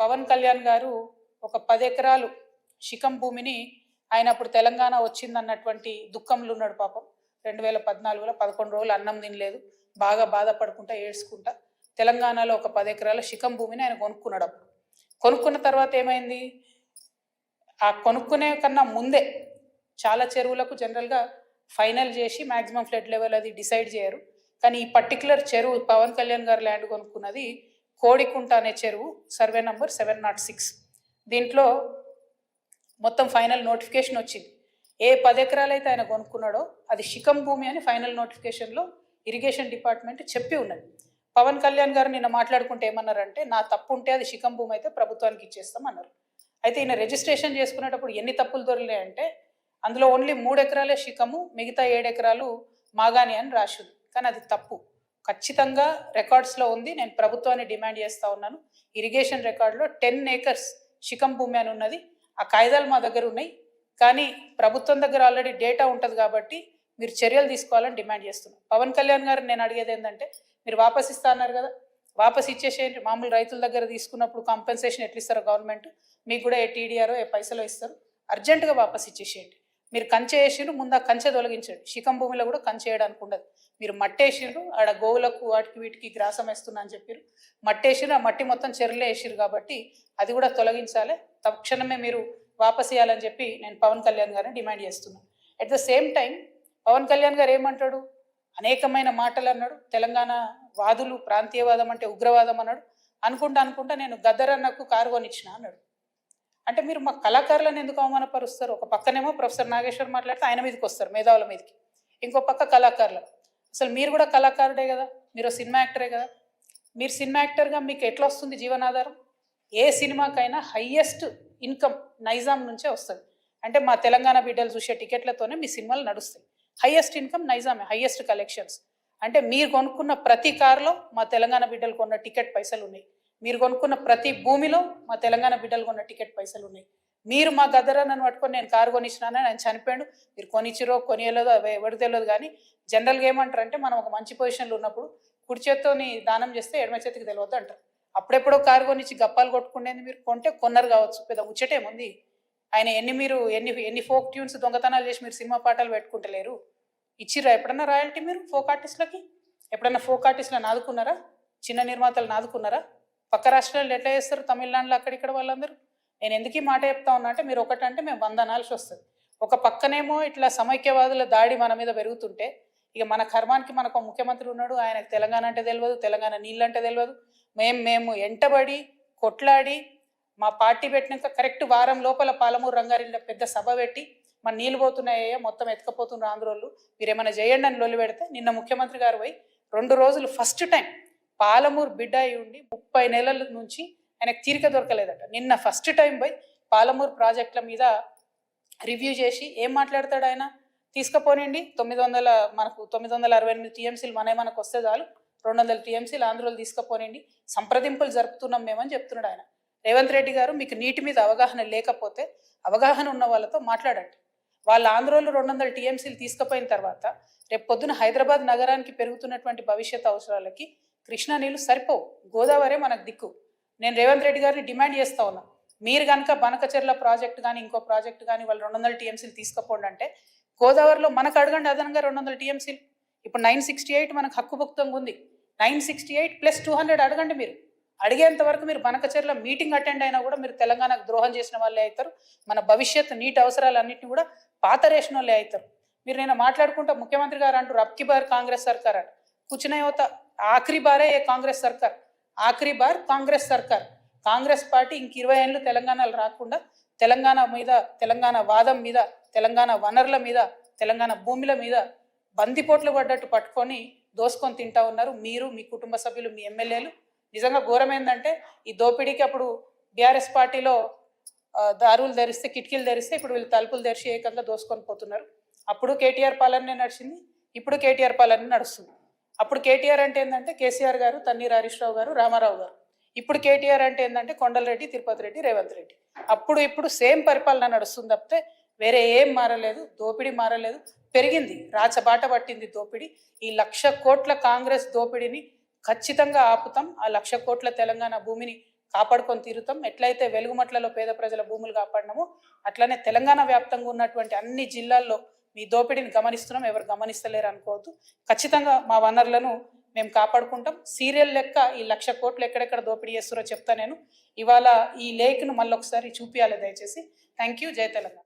పవన్ కళ్యాణ్ గారు ఒక 10 ఎకరాలు శిఖం భూమిని ఆయన అప్పుడు తెలంగాణ వచ్చిందన్నటువంటి దుఃఖంలో ఉన్నాడు పాపం. 2014లో 11 రోజులు అన్నం తినలేదు, బాగా బాధపడుకుంటా ఏడ్చుకుంటా తెలంగాణలో ఒక 10 ఎకరాల శిఖం భూమిని ఆయన కొనుక్కున్నాడు. అప్పుడు కొనుక్కున్న తర్వాత ఏమైంది, ఆ కొనుక్కునే కన్నా ముందే చాలా చెరువులకు జనరల్గా ఫైనల్ చేసి మ్యాక్సిమం ఫ్లడ్ లెవెల్ అది డిసైడ్ చేయరు. కానీ ఈ పర్టికులర్ చెరువు పవన్ కళ్యాణ్ గారు ల్యాండ్ కొనుక్కున్నది కోడికుంట అనే చెరువు, సర్వే నంబర్ 706. దీంట్లో మొత్తం ఫైనల్ నోటిఫికేషన్ వచ్చింది. ఏ 10 ఎకరాలు అయితే ఆయన కొనుక్కున్నాడో అది శిఖం భూమి అని ఫైనల్ నోటిఫికేషన్లో ఇరిగేషన్ డిపార్ట్మెంట్ చెప్పి ఉన్నది. పవన్ కళ్యాణ్ గారు నిన్న మాట్లాడుకుంటే ఏమన్నారంటే, నా తప్పు ఉంటే అది శిఖం భూమి అయితే ప్రభుత్వానికి ఇచ్చేస్తాం అన్నారు. అయితే ఈయన రిజిస్ట్రేషన్ చేసుకునేటప్పుడు ఎన్ని తప్పులు దొరికాయంటే, అందులో ఓన్లీ 3 ఎకరాలే శిఖము, మిగతా 7 ఎకరాలు మాగాని అని రాసింది. కానీ అది తప్పు, ఖచ్చితంగా రికార్డ్స్లో ఉంది. నేను ప్రభుత్వాన్ని డిమాండ్ చేస్తూ ఉన్నాను, ఇరిగేషన్ రికార్డులో 10 ఏకర్స్ శిఖం భూమి అని ఉన్నది. ఆ కాయిదాలు మా దగ్గర ఉన్నాయి, కానీ ప్రభుత్వం దగ్గర ఆల్రెడీ డేటా ఉంటుంది కాబట్టి మీరు చర్యలు తీసుకోవాలని డిమాండ్ చేస్తున్నాను. పవన్ కళ్యాణ్ గారు నేను అడిగేది ఏంటంటే, మీరు వాపస్ ఇస్తా అన్నారు కదా, వాపస్ ఇచ్చేసేయండి. మామూలు రైతుల దగ్గర తీసుకున్నప్పుడు కాంపెన్సేషన్ ఎట్లా ఇస్తారో గవర్నమెంట్, మీకు కూడా ఏ టీడీఆరో ఏ పైసలో ఇస్తారు, అర్జెంటుగా వాపస్ ఇచ్చేసేయండి. మీరు కంచె వేసిరు, ముందు ఆ కంచె తొలగించండి. శిఖం భూమిలో కూడా కంచె వేయడానికి ఉండదు. మీరు మట్టేసిరు, ఆడ గోవులకు వాటికి వీటికి గ్రాసం వేస్తున్నా అని చెప్పారు, మట్టేసిరు, ఆ మట్టి మొత్తం చెరువులే వేసిరు కాబట్టి అది కూడా తొలగించాలి, తక్షణమే మీరు వాపస్ ఇవ్వాలని చెప్పి నేను పవన్ కళ్యాణ్ గారిని డిమాండ్ చేస్తున్నాను. At the same time Pawan Kalyan గారు ఏమంటాడు, అనేకమైన మాటలు అన్నాడు. తెలంగాణ వాదులు ప్రాంతీయవాదం అంటే ఉగ్రవాదం అన్నాడు. అనుకుంటా నేను గద్దరన్నకు కారు కొనిచ్చిన అన్నాడు. అంటే మీరు మా కళాకారులను ఎందుకు అవమానపరుస్తారు? ఒక పక్కనేమో ప్రొఫెసర్ నాగేశ్వర్ మాట్లాడితే ఆయన మీదకి వస్తారు, మేధావుల మీదకి, ఇంకో పక్క కళాకారులు. అసలు మీరు కూడా కళాకారుడే కదా, మీరు సినిమా యాక్టరే కదా. మీరు సినిమా యాక్టర్గా మీకు ఎట్లా వస్తుంది జీవనాధారం? ఏ సినిమాకైనా హయ్యెస్ట్ ఇన్కమ్ నైజాం నుంచే వస్తుంది. అంటే మా తెలంగాణ బిడ్డలు చూసే టికెట్లతోనే మీ సినిమాలు నడుస్తాయి. హయ్యెస్ట్ ఇన్కమ్ నైజామే, హయ్యెస్ట్ కలెక్షన్స్. అంటే మీరు కొనుక్కున్న ప్రతి కారులో మా తెలంగాణ బిడ్డలు కొన్న టికెట్ పైసలు ఉన్నాయి. మీరు కొనుక్కున్న ప్రతి భూమిలో మా తెలంగాణ బిడ్డలు కొన్న టికెట్ పైసలు ఉన్నాయి. మీరు మా గద్దరన్నను పట్టుకొని నేను కారు కొనిచ్చినానని ఆయన చనిపోయాడు. మీరు కొనిచ్చిరో కొనియలేదో ఎవరు తెలియదు. కానీ జనరల్గా ఏమంటారు అంటే, మనం ఒక మంచి పొజిషన్లో ఉన్నప్పుడు కుడి చేత్తోని దానం చేస్తే ఎడమ చేతికి తెలియదు అంటారు. అప్పుడెప్పుడో కారు కొనిచ్చి గప్పాలు కొట్టుకునేది మీరు కొంటే కొన్నారు కావచ్చు, పెద్ద ముచ్చటేముంది. ఆయన ఎన్ని ఫోక్ ట్యూన్స్ దొంగతనాలు చేసి మీరు సినిమా పాటలు పెట్టుకుంటలేరు? ఇచ్చిర్రా ఎప్పుడన్నా రాయల్టీ మీరు ఫోక్ ఆర్టిస్టులకి? ఎప్పుడన్నా ఫోక్ ఆర్టిస్టులను ఆదుకున్నారా? చిన్న నిర్మాతలను ఆదుకున్నారా? పక్క రాష్ట్రాల్లో ఎట్లా చేస్తారు, తమిళనాడులో అక్కడిక్కడ వాళ్ళందరూ. నేను ఎందుకు ఈ మాట చెప్తా ఉన్నా అంటే, మీరు ఒకటంటే మేము 100 అనాల్సి వస్తుంది. ఒక పక్కనేమో ఇట్లా సమైక్యవాదుల దాడి మన మీద పెరుగుతుంటే, ఇక మన కర్మానికి మనకు ముఖ్యమంత్రి ఉన్నాడు, ఆయనకు తెలంగాణ అంటే తెలియదు, తెలంగాణ నీళ్ళంటే తెలియదు. మేము ఎంటబడి కొట్లాడి మా పార్టీ పెట్టినాక కరెక్ట్ వారం లోపల పాలమూరు రంగారెడ్డిలో పెద్ద సభ పెట్టి, మన నీళ్ళు పోతున్నాయో మొత్తం ఎత్తుకపోతున్నారు ఆంధ్రోళ్ళు, మీరు ఏమైనా చేయండి అని లొల్లి పెడితే, నిన్న ముఖ్యమంత్రి గారు పోయి 2 రోజులు ఫస్ట్ టైం పాలమూరు బిడ్డ అయి ఉండి 30 నెలల నుంచి ఆయనకు తీరిక దొరకలేదట. నిన్న ఫస్ట్ టైం పోయి పాలమూరు ప్రాజెక్టుల మీద రివ్యూ చేసి ఏం మాట్లాడతాడు ఆయన? తీసుకుపోనండి, 900 మనకు 968 టీఎంసీలు మనకు వస్తే చాలు, 200 టీఎంసీలు ఆంధ్రోలు తీసుకుపోనండి, సంప్రదింపులు జరుపుతున్నాం మేమని చెప్తున్నాడు ఆయన. రేవంత్ రెడ్డి గారు, మీకు నీటి మీద అవగాహన లేకపోతే అవగాహన ఉన్న వాళ్ళతో మాట్లాడండి. వాళ్ళ ఆంధ్రోలు 200 టీఎంసీలు తీసుకుపోయిన తర్వాత రేపు పొద్దున హైదరాబాద్ నగరానికి పెరుగుతున్నటువంటి భవిష్యత్ అవసరాలకి కృష్ణా నీళ్ళు సరిపోవు, గోదావరి మనకు దిక్కు. నేను రేవంత్ రెడ్డి గారిని డిమాండ్ చేస్తా ఉన్నా, మీరు కనుక బనకచెర్ల ప్రాజెక్ట్ కానీ ఇంకో ప్రాజెక్ట్ కానీ వాళ్ళు 200 టీఎంసీలు తీసుకుపోండి అంటే, గోదావరిలో మనకు అడగండి అదనంగా 200 టీఎంసీలు. ఇప్పుడు 968 మనకు హక్కుభుక్తంగా ఉంది, 968 + 200 అడగండి. మీరు అడిగేంత వరకు మీరు బనకచెర్ల మీటింగ్ అటెండ్ అయినా కూడా మీరు తెలంగాణకు ద్రోహం చేసిన వాళ్ళే అవుతారు. మన భవిష్యత్తు నీటి అవసరాలన్నింటినీ కూడా పాతరేసిన వాళ్ళే అవుతారు. మీరు నేను మాట్లాడుకుంటా ముఖ్యమంత్రి గారు అంటారు, అబ్కి బార్ కాంగ్రెస్ సర్కార్ అంట. కూర్చునే యువత ఆఖరి బారే కాంగ్రెస్ సర్కార్, ఆఖరి బార్ కాంగ్రెస్ సర్కార్. కాంగ్రెస్ పార్టీ ఇంక 20 ఏళ్ళు తెలంగాణలో రాకుండా తెలంగాణ మీద, తెలంగాణ వాదం మీద, తెలంగాణ వనరుల మీద, తెలంగాణ భూముల మీద బందిపోట్లు పడ్డట్టు పట్టుకొని దోసుకొని తింటా ఉన్నారు మీరు, మీ కుటుంబ సభ్యులు, మీ ఎమ్మెల్యేలు. నిజంగా ఘోరం ఏంటంటే, ఈ దోపిడీకి అప్పుడు బీఆర్ఎస్ పార్టీలో దారులు ధరిస్తే, కిటికీలు ధరిస్తే, ఇప్పుడు వీళ్ళు తలుపులు తెరిచి ఏకంగా దోసుకొని పోతున్నారు. అప్పుడు కేటీఆర్ పాలనే నడిచింది, ఇప్పుడు కేటీఆర్ పాలన నడుస్తుంది. అప్పుడు కేటీఆర్ అంటే ఏంటంటే కేసీఆర్ గారు, తన్నీర్ హరీష్ రావు గారు, రామారావు గారు. ఇప్పుడు కేటీఆర్ అంటే ఏంటంటే కొండలరెడ్డి, తిరుపతి రెడ్డి, రేవంత్ రెడ్డి. ఇప్పుడు సేమ్ పరిపాలన నడుస్తుంది తప్పితే వేరే ఏం మారలేదు. దోపిడీ మారలేదు, పెరిగింది, రాచబాట పట్టింది దోపిడీ. ఈ 1,00,000 కోట్ల కాంగ్రెస్ దోపిడీని ఖచ్చితంగా ఆపుతాం. ఆ 1,00,000 కోట్ల తెలంగాణ భూమిని కాపాడుకొని తీరుతాం. ఎట్లయితే వెలుగుమట్లలో పేద ప్రజల భూములు కాపాడినామో అట్లనే తెలంగాణ వ్యాప్తంగా ఉన్నటువంటి అన్ని జిల్లాల్లో మీ దోపిడీని గమనిస్తున్నాం, ఎవరు గమనిస్తలేరు అనుకోవద్దు. ఖచ్చితంగా మా వనరులను మేము కాపాడుకుంటాం. సీరియల్ లెక్క ఈ 1,00,000 కోట్లు ఎక్కడెక్కడ దోపిడీ చేస్తారో చెప్తా. నేను ఇవాళ ఈ లేఖను మళ్ళీ ఒకసారి చూపించాలి దయచేసి. Thank you. జై తెలంగాణ.